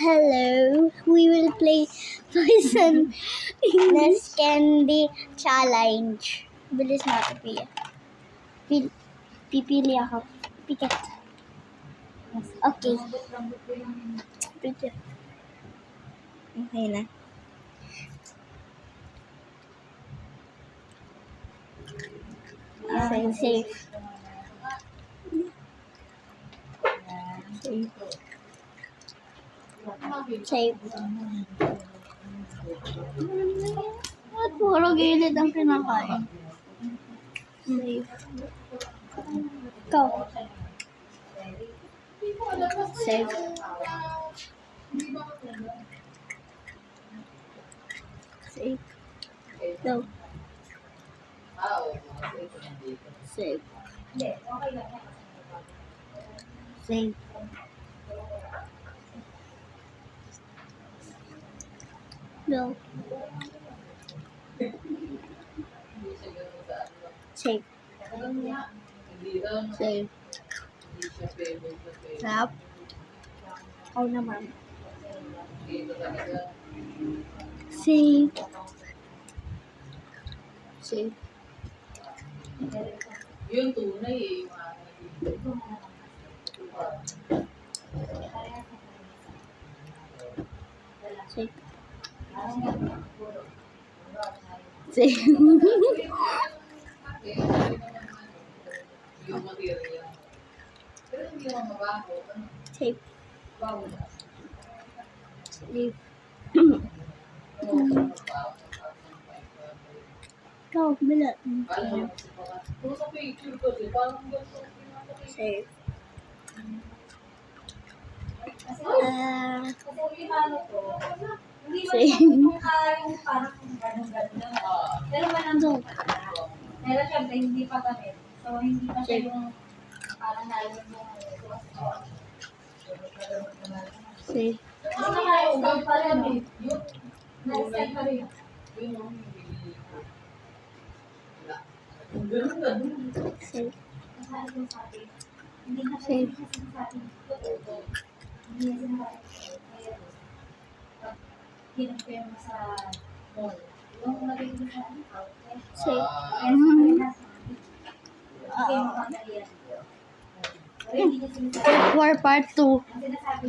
Hello, we will play Poison Nest Candy Challenge. Bilis natin, Pia. Pipili ako. Pikat. Okay. Pikat. Okay na. Safe. Safe. Safe. At puro gilid ang kinakain. Safe. Go. Safe. Safe. Go. Safe. Safe. Go. Safe. Safe. Stop. Oh naman. Safe. Safe. Yung tunay eh. Safe. Safe. Yung material. Pero hindi naman mabaho. Safe. Bago na. Safe. Go, bilat. Kung sa picture ko, parang gusto ko Safe. Kasi yung ano ko, hindi man Safe. yung parang ganun-ganun lang. Pero malambot pa na. Pero syempre, hindi pa gamit. So, hindi pa siya yung parang nalagyan mo Safe. kasi naka-stop pa rin eh. Na-stop pa rin. Safe. Nasa yung sabi. Hindi na Safe. sinasabi. Hindi na sinasabi. Hinap ko yung sa mall. Yung nagiging sa outlet. Safe. Okay, makakaliyan. Pero hindi niya sinasabi. For part 2. Ang sinasabi